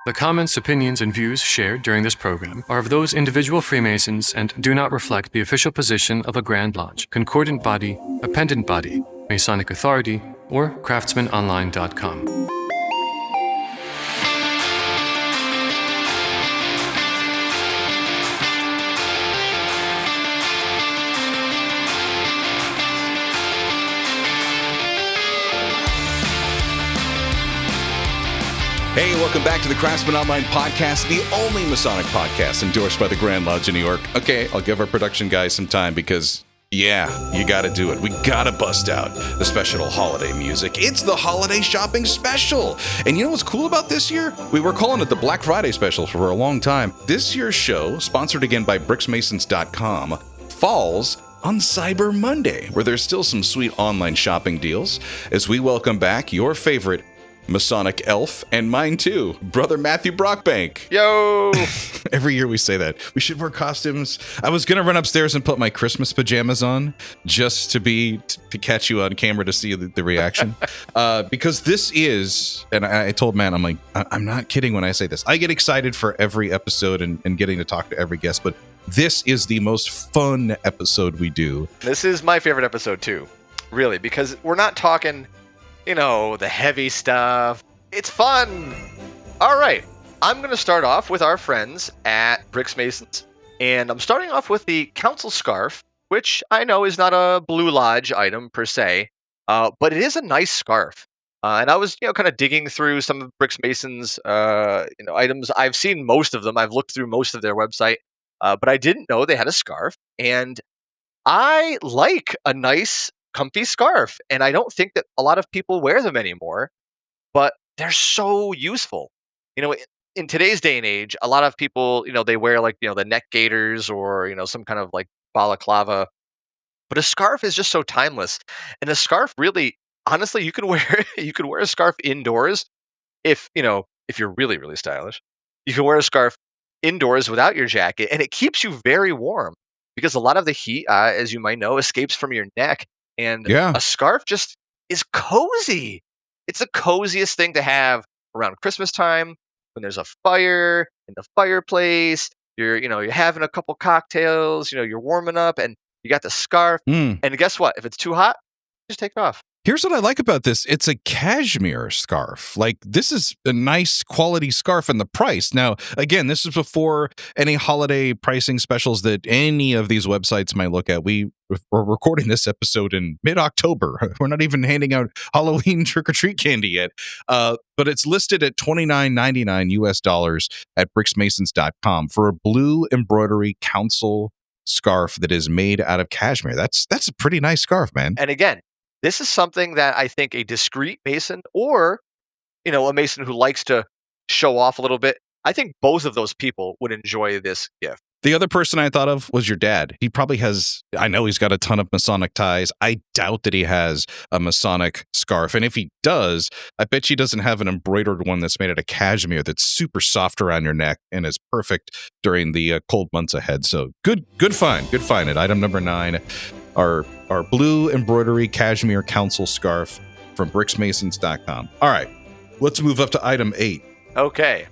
The comments, opinions, and views shared during this program are of those individual Freemasons and do not reflect the official position of a Grand Lodge, concordant body, appendant body, Masonic Authority, or craftsmanonline.com. Hey, welcome back to the Craftsman Online Podcast, the only Masonic podcast endorsed by the Grand Lodge of New York. Okay, I'll give our production guys some time because, yeah, you gotta do it. We gotta bust out the special holiday music. It's the holiday shopping special. And you know what's cool about this year? We were calling it the Black Friday special for a long time. This year's show, sponsored again by bricksmasons.com, falls on Cyber Monday, where there's still some sweet online shopping deals, as we welcome back your favorite Masonic elf, and mine too, Brother Matthew Brockbank. Yo! Every year we say that. We should wear costumes. I was going to run upstairs and put my Christmas pajamas on just to catch you on camera to see the reaction. Because this is, and I told Matt, I'm like, I'm not kidding when I say this. I get excited for every episode and getting to talk to every guest, but this is the most fun episode we do. This is my favorite episode too, really, because we're not talking, the heavy stuff. It's fun. All right. I'm going to start off with our friends at Bricks Masons. And I'm starting off with the Council Scarf, which I know is not a Blue Lodge item per se, but it is a nice scarf. And I was, kind of digging through some of Bricks Masons, items. I've seen most of them. I've looked through most of their website, but I didn't know they had a scarf. And I like a nice comfy scarf, and I don't think that a lot of people wear them anymore, but they're so useful. In today's day and age, a lot of people, they wear the neck gaiters or, some kind of like balaclava, but a scarf is just so timeless. And a scarf really, honestly, you can wear a scarf indoors if you're really, really stylish. You can wear a scarf indoors without your jacket, and it keeps you very warm because a lot of the heat, as you might know, escapes from your neck. And a scarf just is cozy. It's the coziest thing to have around Christmas time when there's a fire in the fireplace. You're having a couple cocktails. You're warming up, and you got the scarf. And guess what? If it's too hot, just take it off. Here's what I like about this. It's a cashmere scarf. Like, this is a nice quality scarf, and the price. Now, again, this is before any holiday pricing specials that any of these websites might look at. We're recording this episode in mid-October. We're not even handing out Halloween trick-or-treat candy yet. But it's listed at $29.99 US at bricksmasons.com for a blue embroidery council scarf that is made out of cashmere. That's a pretty nice scarf, man. And again, this is something that I think a discreet Mason or, a Mason who likes to show off a little bit, I think both of those people would enjoy this gift. The other person I thought of was your dad. He probably has, I know he's got a ton of Masonic ties. I doubt that he has a Masonic scarf. And if he does, I bet he doesn't have an embroidered one that's made out of cashmere that's super soft around your neck and is perfect during the cold months ahead. So good find at item number 9. Our blue embroidery cashmere council scarf from bricksmasons.com. All right, let's move up to item 8. Okay.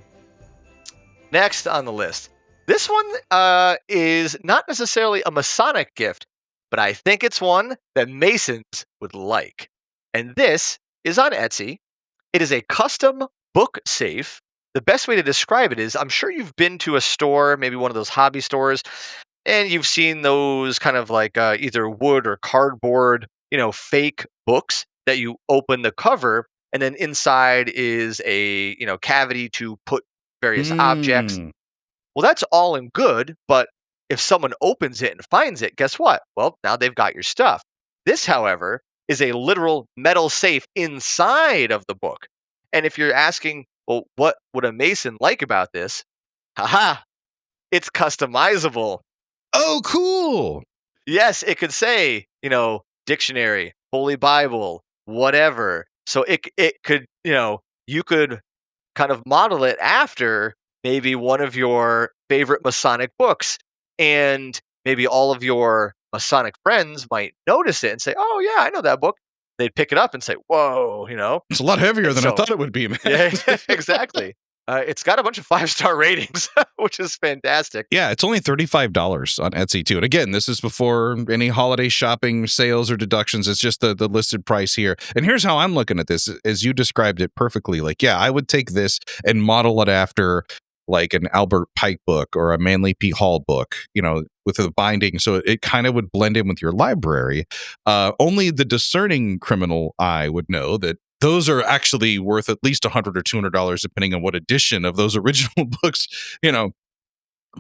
Next on the list. This one is not necessarily a Masonic gift, but I think it's one that Masons would like. And this is on Etsy. It is a custom book safe. The best way to describe it is, I'm sure you've been to a store, maybe one of those hobby stores, and you've seen those kind of like either wood or cardboard, fake books that you open the cover, and then inside is a, cavity to put various objects. Well, that's all and good, but if someone opens it and finds it, guess what? Well, now they've got your stuff. This, however, is a literal metal safe inside of the book. And if you're asking, well, what would a Mason like about this? Haha, it's customizable. Oh, cool. Yes, it could say, dictionary, Holy Bible, whatever. So it could, you could kind of model it after maybe one of your favorite Masonic books, and maybe all of your Masonic friends might notice it and say, oh yeah, I know that book. They'd pick it up and say, whoa, It's a lot heavier than I thought it would be, man. Yeah, exactly. It's got a bunch of 5-star ratings, which is fantastic. Yeah, it's only $35 on Etsy too. And again, this is before any holiday shopping sales or deductions. It's just the listed price here. And here's how I'm looking at this, as you described it perfectly. Like, yeah, I would take this and model it after like an Albert Pike book or a Manly P. Hall book, with a binding. So it kind of would blend in with your library. Only the discerning criminal eye would know that those are actually worth at least $100 or $200, depending on what edition of those original books,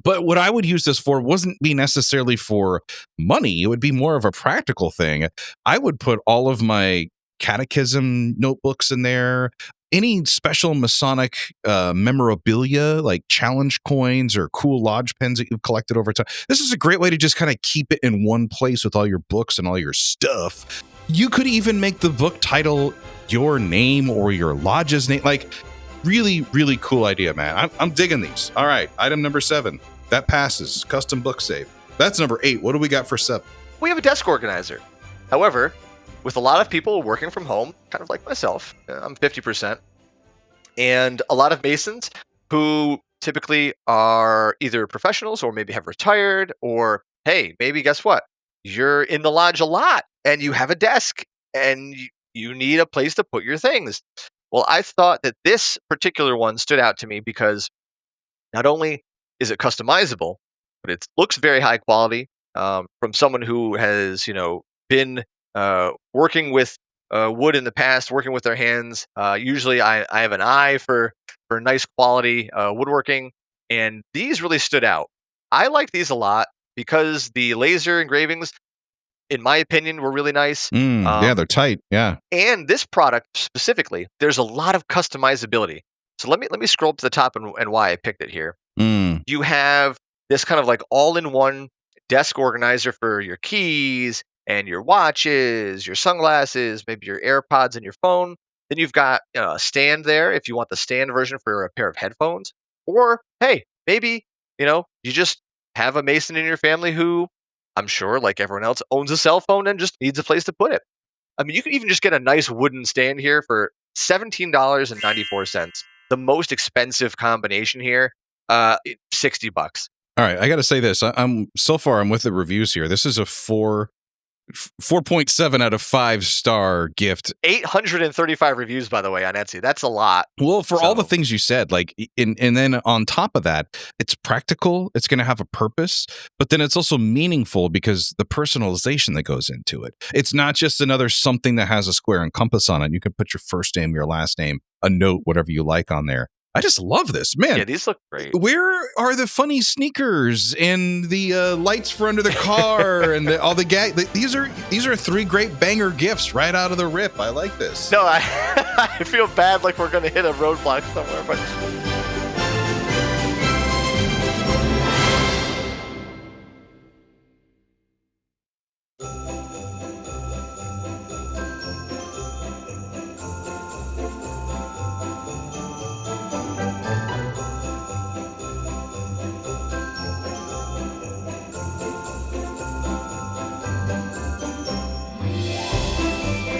But what I would use this for wasn't be necessarily for money. It would be more of a practical thing. I would put all of my catechism notebooks in there, any special Masonic memorabilia like challenge coins or cool lodge pens that you've collected over time. This is a great way to just kind of keep it in one place with all your books and all your stuff. You could even make the book title your name or your lodge's name. Like, really, really cool idea, man. I'm digging these. All right, item number 7. That passes. Custom book save. That's number 8. What do we got for 7? We have a desk organizer. However, with a lot of people working from home, kind of like myself, I'm 50%, and a lot of Masons who typically are either professionals or maybe have retired, or, hey, maybe guess what? You're in the lodge a lot and you have a desk and you need a place to put your things. Well, I thought that this particular one stood out to me because not only is it customizable, but it looks very high quality from someone who has, been working with wood in the past, working with their hands. Usually, I have an eye for nice quality woodworking, and these really stood out. I like these a lot because the laser engravings, in my opinion, were really nice. Yeah, they're tight. Yeah. And this product specifically, there's a lot of customizability. So let me scroll up to the top and why I picked it here. You have this kind of like all-in-one desk organizer for your keys and your watches, your sunglasses, maybe your AirPods and your phone. Then you've got a stand there if you want the stand version for a pair of headphones. Or, hey, maybe, you just have a Mason in your family who, I'm sure, like everyone else, owns a cell phone and just needs a place to put it. I mean, you can even just get a nice wooden stand here for $17.94. The most expensive combination here, $60. All right, I got to say this. I'm so far, I'm with the reviews here. This is a 4.7 out of 5-star gift. 835 reviews, by the way, on Etsy. That's a lot. Well, for all the things you said, like, and then on top of that, it's practical. It's going to have a purpose, but then it's also meaningful because the personalization that goes into it. It's not just another something that has a square and compass on it. You can put your first name, your last name, a note, whatever you like on there. I just love this, man. Yeah, these look great. Where are the funny sneakers and the lights for under the car and all the gag? These are 3 great banger gifts right out of the rip. I like this. No, I feel bad like we're going to hit a roadblock somewhere, but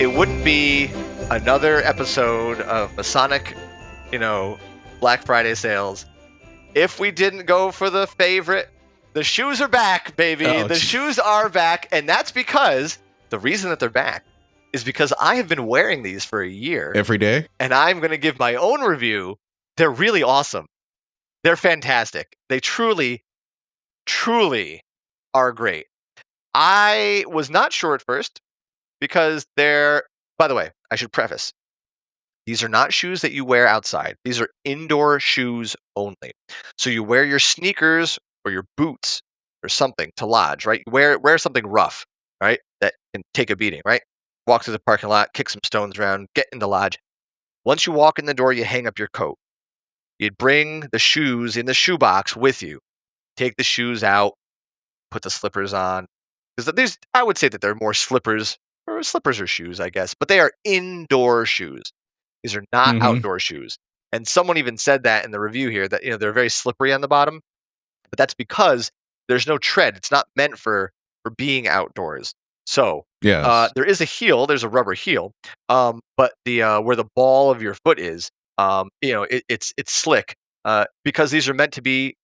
it wouldn't be another episode of Masonic, Black Friday sales if we didn't go for the favorite. The shoes are back, baby. The shoes are back, and that's because the reason that they're back is because I have been wearing these for a year. Every day? And I'm going to give my own review. They're really awesome. They're fantastic. They truly, truly are great. I was not sure at first because by the way, I should preface, these are not shoes that you wear outside. These are indoor shoes only. So you wear your sneakers or your boots or something to lodge, right? You wear something rough, right? That can take a beating, right? Walk through the parking lot, kick some stones around, get into lodge. Once you walk in the door, you hang up your coat. You'd bring the shoes in the shoebox with you. Take the shoes out, put the slippers on. Because I would say that they're more slippers or shoes, I guess, but they are indoor shoes. These are not outdoor shoes. And someone even said that in the review here that they're very slippery on the bottom, but that's because there's no tread. It's not meant for being outdoors. So yes. There is a heel. There's a rubber heel, but the where the ball of your foot is, It's slick because these are meant to be,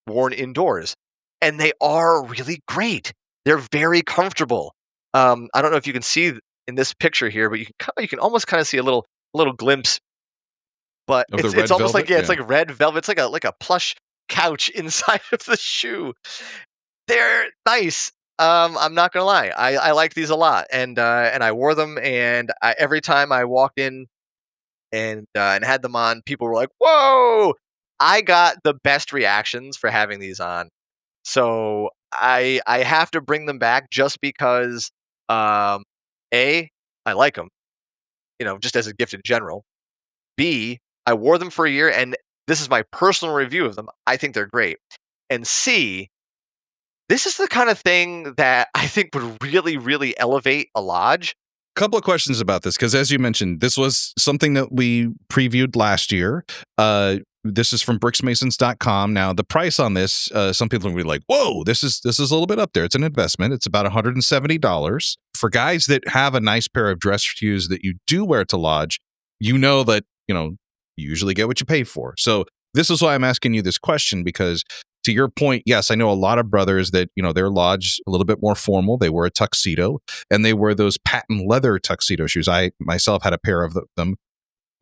worn indoors, and they are really great. They're very comfortable. I don't know if you can see in this picture here, but you can almost kind of see a little glimpse. But Of the it's red almost like, velvet? it's like red velvet. It's like a plush couch inside of the shoe. They're nice. I'm not gonna lie. I like these a lot, and I wore them, and every time I walked in and had them on, people were like, "Whoa!" I got the best reactions for having these on, so I have to bring them back just because, um, a I like them, just as a gift in general. B, I wore them for a year, and this is my personal review of them. I think they're great. And C, this is the kind of thing that I think would really, really elevate a lodge. Couple of questions about this, because as you mentioned, this was something that we previewed last year. This is from bricksmasons.com. Now, the price on this, some people will be like, whoa, this is a little bit up there. It's an investment. It's about $170. For guys that have a nice pair of dress shoes that you do wear to lodge, you know that, you usually get what you pay for. So this is why I'm asking you this question, because to your point, yes, I know a lot of brothers that, their lodge a little bit more formal. They wear a tuxedo and they wear those patent leather tuxedo shoes. I myself had a pair of them.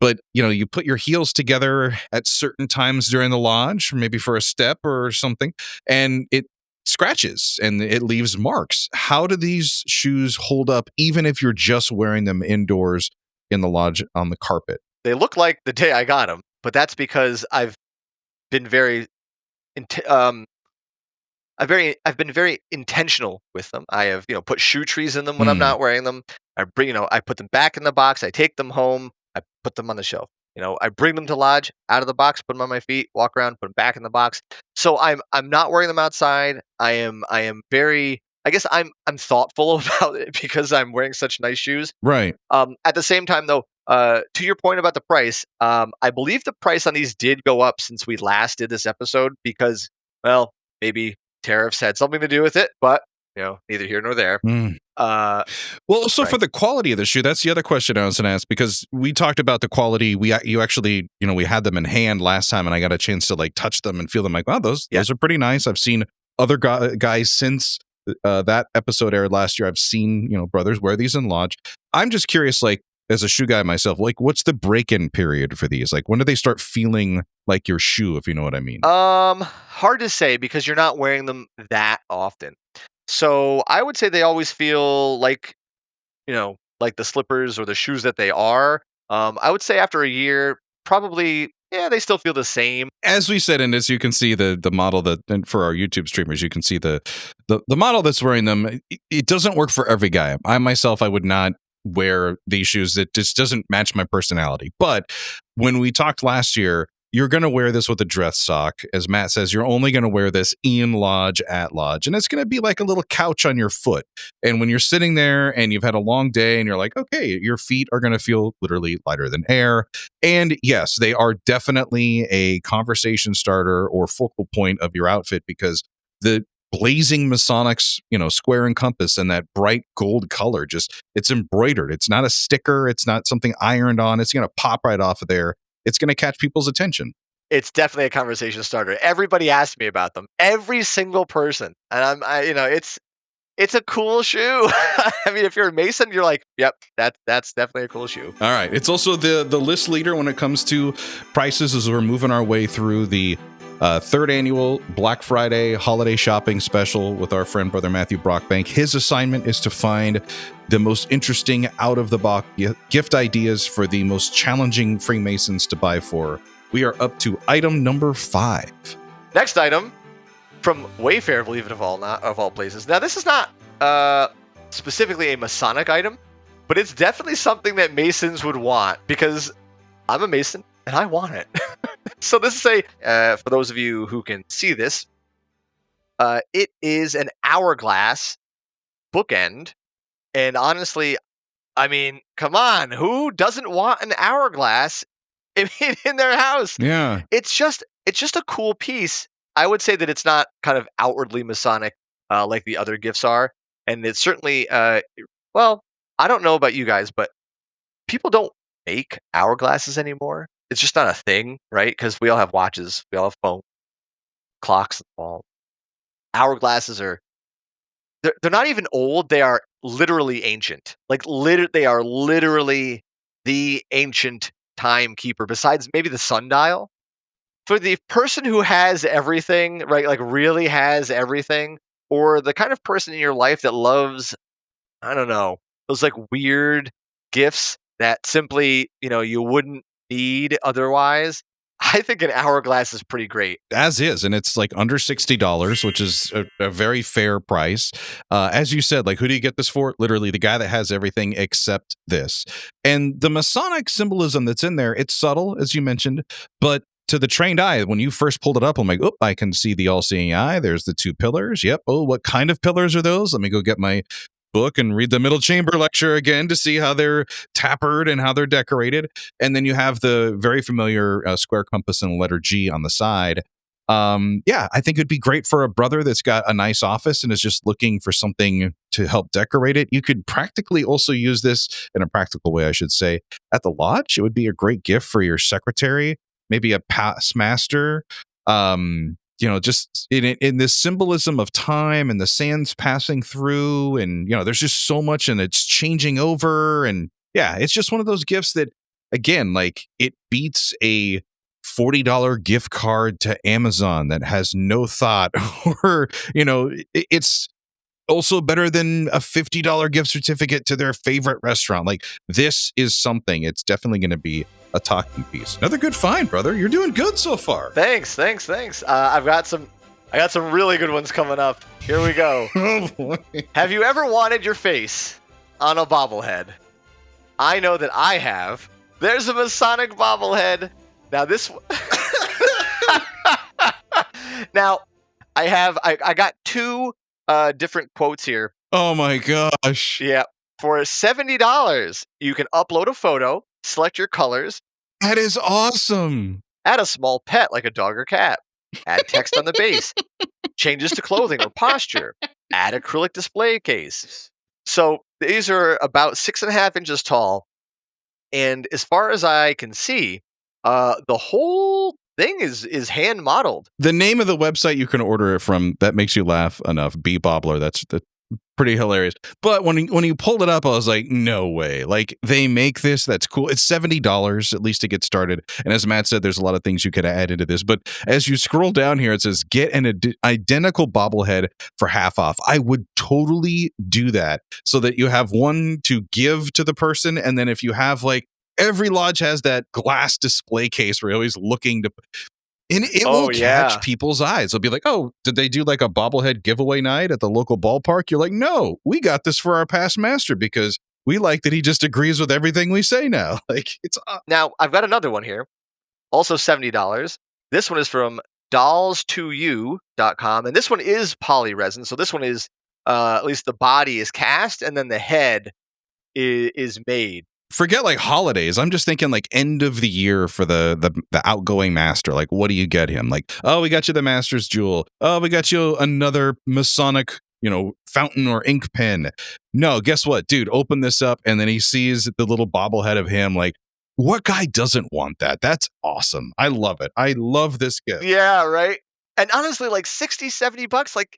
But, you put your heels together at certain times during the lodge, maybe for a step or something, and it scratches and it leaves marks. How do these shoes hold up, even if you're just wearing them indoors in the lodge on the carpet? They look like the day I got them, but that's because been very, int- um, I've been very intentional with them. I have, put shoe trees in them when I'm Hmm. not wearing them. I put them back in the box. I take them home. I put them on the shelf. I bring them to lodge out of the box, put them on my feet, walk around, put them back in the box. So I'm not wearing them outside. I am very. I guess I'm thoughtful about it because I'm wearing such nice shoes. Right. At the same time, though, to your point about the price, I believe the price on these did go up since we last did this episode because, well, maybe tariffs had something to do with it, but neither here nor there. Mm. Uh, Well, also right. for the quality of the shoe, that's the other question I was going to ask, because we talked about the quality. You actually, we had them in hand last time, and I got a chance to like touch them and feel them. Like, wow, those Yeah. are pretty nice. I've seen other guys since that episode aired last year. I've seen brothers wear these in lodge. I'm just curious, like as a shoe guy myself, like what's the break-in period for these? Like when do they start feeling like your shoe, if you know what I mean? Hard to say because you're not wearing them that often. So I would say they always feel like the slippers or the shoes that they are. I would say after a year, probably, yeah, they still feel the same. As we said, and as you can see, the model that, and for our YouTube streamers, you can see the model that's wearing them. It doesn't work for every guy. I myself, I would not wear these shoes. It just doesn't match my personality. But when we talked last year, you're going to wear this with a dress sock. As Matt says, you're only going to wear this in lodge, at lodge, and it's going to be like a little couch on your foot. And when you're sitting there and you've had a long day and you're like, okay, your feet are going to feel literally lighter than air. And yes, they are definitely a conversation starter or focal point of your outfit, because the blazing Masonics, square and compass and that bright gold color, just it's embroidered. It's not a sticker. It's not something ironed on. It's going to pop right off of there. It's going to catch people's attention. It's definitely a conversation starter. Everybody asks me about them. Every single person, and it's a cool shoe. I mean, if you're a Mason, you're like, yep, that's definitely a cool shoe. All right. It's also the list leader when it comes to prices as we're moving our way through the third annual Black Friday holiday shopping special with our friend Brother Matthew Brockbank. His assignment is to find the most interesting out-of-the-box gift ideas for the most challenging Freemasons to buy for. We are up to item number 5. Next item from Wayfair, believe it of all places. Now, this is not specifically a Masonic item, but it's definitely something that Masons would want because I'm a Mason and I want it. So this is for those of you who can see this, it is an hourglass bookend. And honestly, I mean, come on, who doesn't want an hourglass in their house? Yeah. It's just a cool piece. I would say that it's not kind of outwardly Masonic like the other gifts are, and it's certainly well, I don't know about you guys, but people don't make hourglasses anymore. it's just not a thing, right? Because we all have watches, we all have phones, clocks, and all. Hourglasses are they're not even old, they are literally ancient. Like they are literally the ancient timekeeper besides maybe the sundial. For the person who has everything, right? Like really has everything, or the kind of person in your life that loves, I don't know, those like weird gifts that simply, you wouldn't need otherwise. I think an hourglass is pretty great. As is, and it's like under $60, which is a very fair price. As you said, like, who do you get this for? Literally the guy that has everything except this. And the Masonic symbolism that's in there, it's subtle, as you mentioned, but to the trained eye, when you first pulled it up, I'm like, oh, I can see the all-seeing eye. There's the two pillars. Yep. Oh, what kind of pillars are those? Let me go get my book and read the middle chamber lecture again to see how they're tapered and how they're decorated. And then you have the very familiar square compass and letter G on the side. Yeah, I think it'd be great for a brother that's got a nice office and is just looking for something to help decorate it. You could practically also use this in a practical way, I should say, at the lodge. It would be a great gift for your secretary, maybe a past master. Just in this symbolism of time and the sands passing through, and there's just so much and it's changing over, and yeah, it's just one of those gifts that, again, like, it beats a $40 gift card to Amazon that has no thought, or it's also better than a $50 gift certificate to their favorite restaurant. Like, this is something. It's definitely going to be a talking piece. Another good find, brother. You're doing good so far. Thanks. I got some really good ones coming up. Here we go. Oh boy. Have you ever wanted your face on a bobblehead? I know that I have. There's a Masonic bobblehead. Now this Now I got two different quotes here. Oh my gosh. Yeah. For $70, you can upload a photo, select your colors. That is awesome. Add a small pet like a dog or cat. Add text on the base. Changes to clothing or posture. Add acrylic display case. So these are about 6.5 inches tall. And as far as I can see, the whole thing is hand modeled. The name of the website you can order it from, that makes you laugh enough, B Bobbler, that's pretty hilarious. But when you pulled it up, I was like, no way. Like, they make this, that's cool. It's $70 at least to get started. And as Matt said, there's a lot of things you could add into this. But as you scroll down here, it says get an identical bobblehead for half off. I would totally do that so that you have one to give to the person. And then if you have, like, every lodge has that glass display case where you're always looking to, and it will catch people's eyes. They'll be like, oh, did they do like a bobblehead giveaway night at the local ballpark? You're like, no, we got this for our past master because we like that he just agrees with everything we say now. Like, it's Now, I've got another one here, also $70. This one is from dolls2u.com, and this one is poly resin. So this one is, at least the body is cast, and then the head is made. Forget like holidays. I'm just thinking like end of the year for the outgoing master. Like, what do you get him? Like, oh, we got you the master's jewel. Oh, we got you another Masonic, fountain or ink pen. No, guess what, dude? Open this up, and then he sees the little bobblehead of him. Like, what guy doesn't want that? That's awesome. I love it. I love this gift. Yeah, right. And honestly, like $60-$70, like,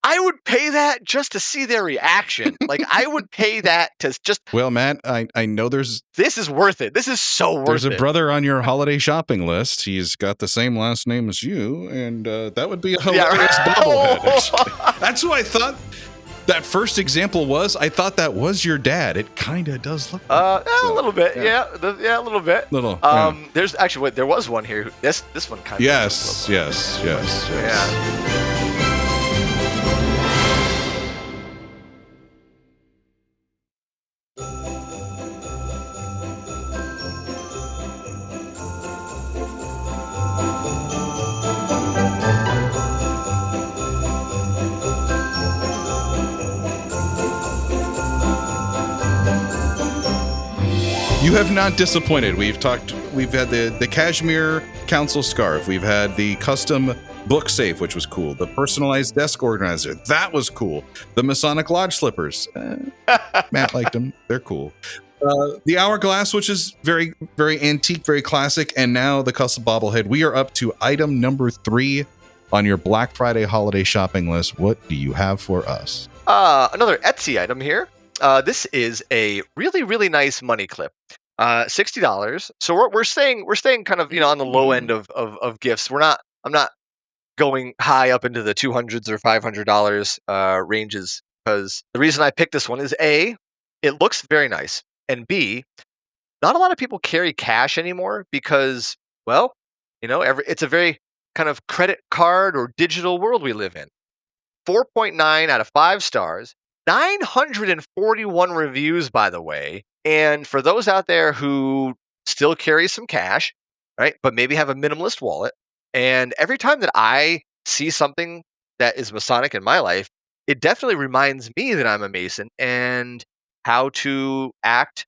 I would pay that just to see their reaction. Like, I would pay that to just. Well, Matt, I know this is worth it. This is so worth it. There's a brother on your holiday shopping list. He's got the same last name as you, and that would be a hilarious bobblehead. Actually. That's who I thought that first example was. I thought that was your dad. It kind of does look. A little bit. Yeah, a little bit. There's actually there was one here. This one kind of. Yes. Yeah. You have not disappointed. We've had the Cashmere Council scarf. We've had the custom book safe, which was cool. The personalized desk organizer. That was cool. The Masonic Lodge slippers. Matt liked them. They're cool. The hourglass, which is very, very antique, very classic, and now the custom bobblehead. We are up to item number 3 on your Black Friday holiday shopping list. What do you have for us? Another Etsy item here. This is a really, really nice money clip. $60. So we're staying kind of on the low end of gifts. I'm not going high up into the $200s or $500 ranges, because the reason I picked this one is A, it looks very nice, and B, not a lot of people carry cash anymore because, well, it's a very kind of credit card or digital world we live in. 4.9 out of 5 stars, 941 reviews, by the way. And for those out there who still carry some cash, right, but maybe have a minimalist wallet, and every time that I see something that is Masonic in my life, it definitely reminds me that I'm a Mason and how to act,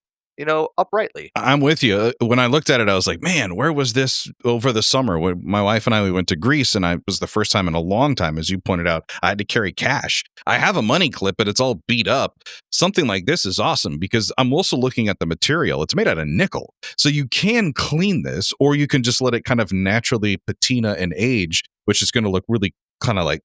uprightly. I'm with you. When I looked at it, I was like, man, where was this over the summer? When my wife and I, we went to Greece, and it was the first time in a long time, as you pointed out, I had to carry cash. I have a money clip, but it's all beat up. Something like this is awesome because I'm also looking at the material. It's made out of nickel. So you can clean this, or you can just let it kind of naturally patina and age, which is going to look really kind of like,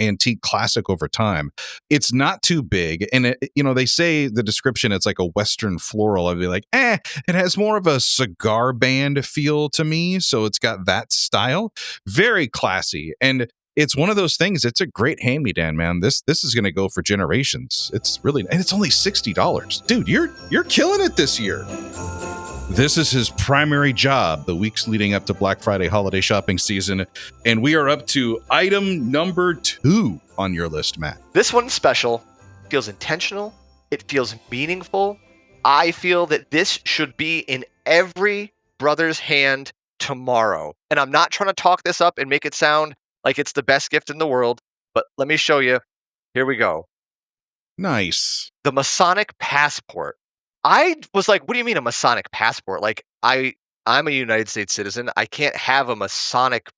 antique classic over time. It's not too big. And they say the description, it's like a Western floral. I'd be like, it has more of a cigar band feel to me. So it's got that style, very classy. And it's one of those things. It's a great hand-me-down, man. This is going to go for generations. It's really, and it's only $60. Dude, you're killing it this year. This is his primary job the weeks leading up to Black Friday holiday shopping season. And we are up to item number 2 on your list, Matt. This one's special. Feels intentional. It feels meaningful. I feel that this should be in every brother's hand tomorrow. And I'm not trying to talk this up and make it sound like it's the best gift in the world, but let me show you. Here we go. Nice. The Masonic passport. I was like, what do you mean a Masonic passport? Like, I'm a United States citizen. I can't have a Masonic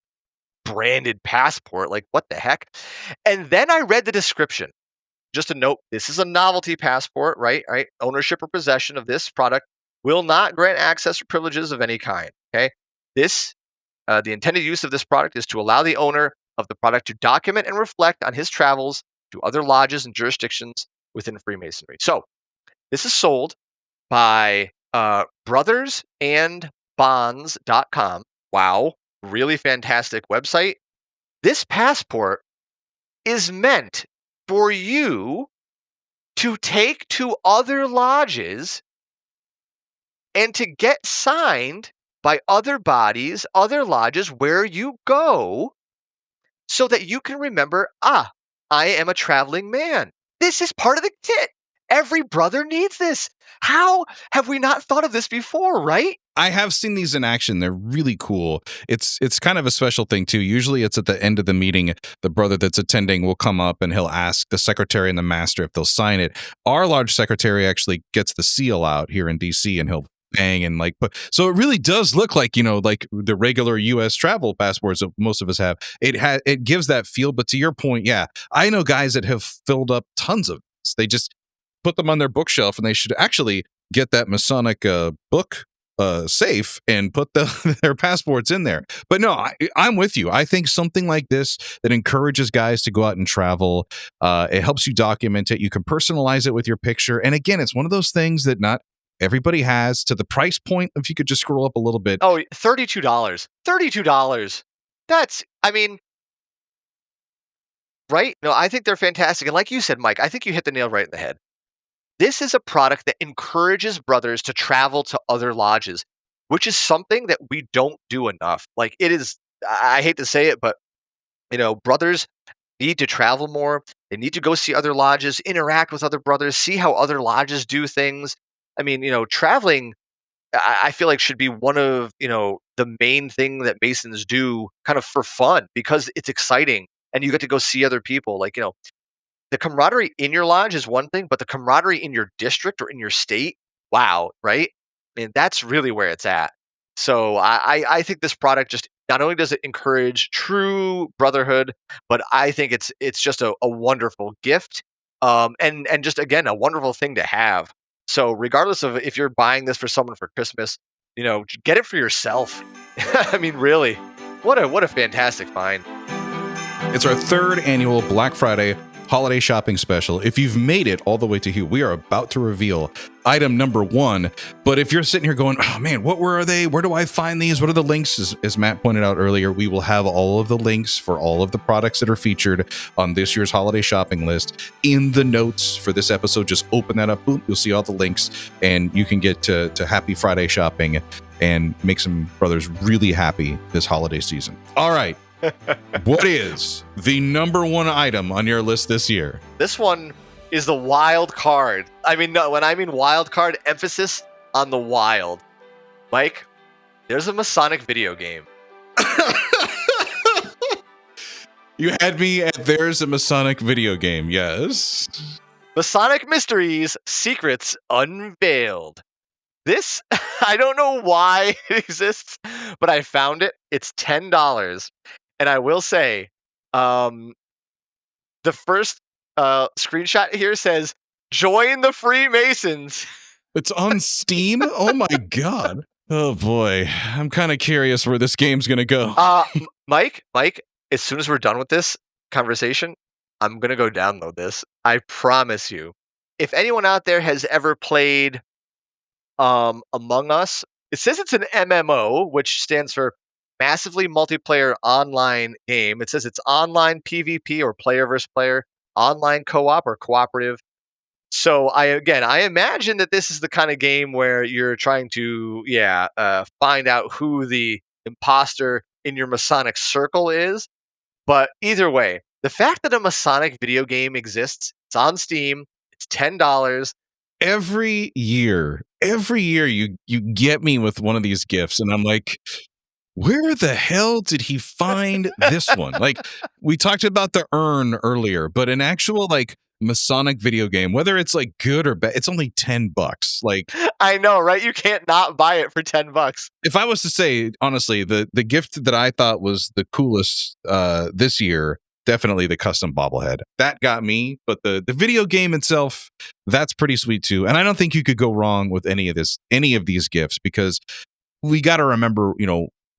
branded passport. Like, what the heck? And then I read the description. Just a note, this is a novelty passport, right? Right? Ownership or possession of this product will not grant access or privileges of any kind. Okay. The intended use of this product is to allow the owner of the product to document and reflect on his travels to other lodges and jurisdictions within Freemasonry. So this is sold by brothersandbonds.com. Wow, really fantastic website. This passport is meant for you to take to other lodges and to get signed by other bodies, other lodges where you go, so that you can remember, I am a traveling man. This is part of the kit. Every brother needs this. How have we not thought of this before, right? I have seen these in action. They're really cool. It's kind of a special thing too. Usually it's at the end of the meeting, the brother that's attending will come up and he'll ask the secretary and the master if they'll sign it. Our large secretary actually gets the seal out here in DC, and he'll bang and so it really does look like, like the regular US travel passports that most of us have. It gives that feel. But to your point, yeah, I know guys that have filled up tons of this. They just put them on their bookshelf, and they should actually get that Masonic book safe and put their passports in there. But no, I'm with you. I think something like this that encourages guys to go out and travel, it helps you document it. You can personalize it with your picture. And again, it's one of those things that not everybody has. To the price point, if you could just scroll up a little bit. Oh, $32. $32. That's, right? No, I think they're fantastic. And like you said, Mike, I think you hit the nail right in the head. This is a product that encourages brothers to travel to other lodges, which is something that we don't do enough. Like, it is, I hate to say it, but, brothers need to travel more. They need to go see other lodges, interact with other brothers, see how other lodges do things. Traveling, I feel like, should be one of, the main thing that Masons do kind of for fun, because it's exciting and you get to go see other people. Like, the camaraderie in your lodge is one thing, but the camaraderie in your district or in your state, wow, right? That's really where it's at. So I think this product just not only does it encourage true brotherhood, but I think it's just a wonderful gift, and just, again, a wonderful thing to have. So regardless of if you're buying this for someone for Christmas, get it for yourself. I mean, really, what a fantastic find. It's our third annual Black Friday holiday shopping special. If you've made it all the way to here, we are about to reveal item number 1. But if you're sitting here going, oh man, what were they? Where do I find these? What are the links? As Matt pointed out earlier, we will have all of the links for all of the products that are featured on this year's holiday shopping list in the notes for this episode. Just open that up, boom, you'll see all the links, and you can get to Happy Friday shopping and make some brothers really happy this holiday season. All right. What is the number 1 item on your list this year? This one is the wild card. I mean, no, when I mean wild card, emphasis on the wild. Mike, there's a Masonic video game. You had me at there's a Masonic video game, yes. Masonic Mysteries Secrets Unveiled. This, I don't know why it exists, but I found it. It's $10. And I will say, the first screenshot here says, join the Freemasons. It's on Steam? Oh my God. Oh boy. I'm kind of curious where this game's going to go. Mike, as soon as we're done with this conversation, I'm going to go download this. I promise you. If anyone out there has ever played Among Us, it says it's an MMO, which stands for Massively Multiplayer Online Game. It says it's online PvP or player versus player, online co-op or cooperative. So I imagine that this is the kind of game where you're trying to find out who the imposter in your Masonic circle is. But either way, the fact that a Masonic video game exists, it's on Steam, it's $10. Every year you get me with one of these gifts, and I'm like, where the hell did he find this one? Like, we talked about the urn earlier, but an actual like Masonic video game, whether it's like good or bad, it's only $10. Like, I know, right? You can't not buy it for $10. If I was to say honestly, the gift that I thought was the coolest this year, definitely the custom bobblehead. That got me, but the video game itself, that's pretty sweet too. And I don't think you could go wrong with any of these gifts, because we got to remember,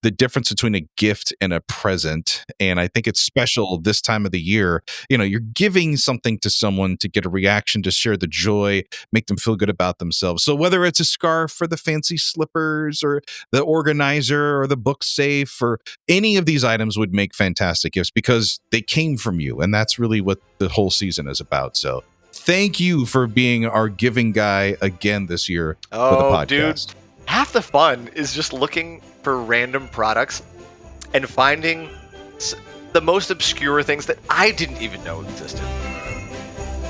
the difference between a gift and a present. And I think it's special this time of the year. You're giving something to someone to get a reaction, to share the joy, make them feel good about themselves. So whether it's a scarf or the fancy slippers or the organizer or the book safe, or any of these items would make fantastic gifts because they came from you. And that's really what the whole season is about. So thank you for being our giving guy again this year for the podcast. Dude. Half the fun is just looking for random products and finding the most obscure things that I didn't even know existed.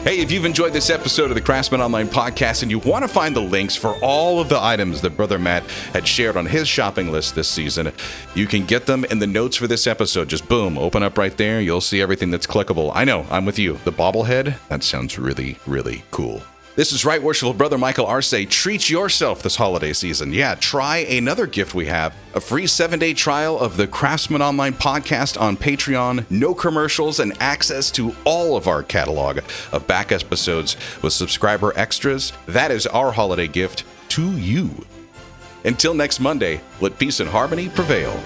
Hey, if you've enjoyed this episode of the Craftsman Online Podcast and you want to find the links for all of the items that Brother Matt had shared on his shopping list this season, you can get them in the notes for this episode. Just boom, open up right there. You'll see everything that's clickable. I know, I'm with you. The bobblehead, that sounds really, really cool. This is Right Worshipful Brother Michael Arce. Treat yourself this holiday season. Yeah, try another gift we have. A free 7-day trial of the Craftsman Online Podcast on Patreon. No commercials and access to all of our catalog of back episodes with subscriber extras. That is our holiday gift to you. Until next Monday, let peace and harmony prevail.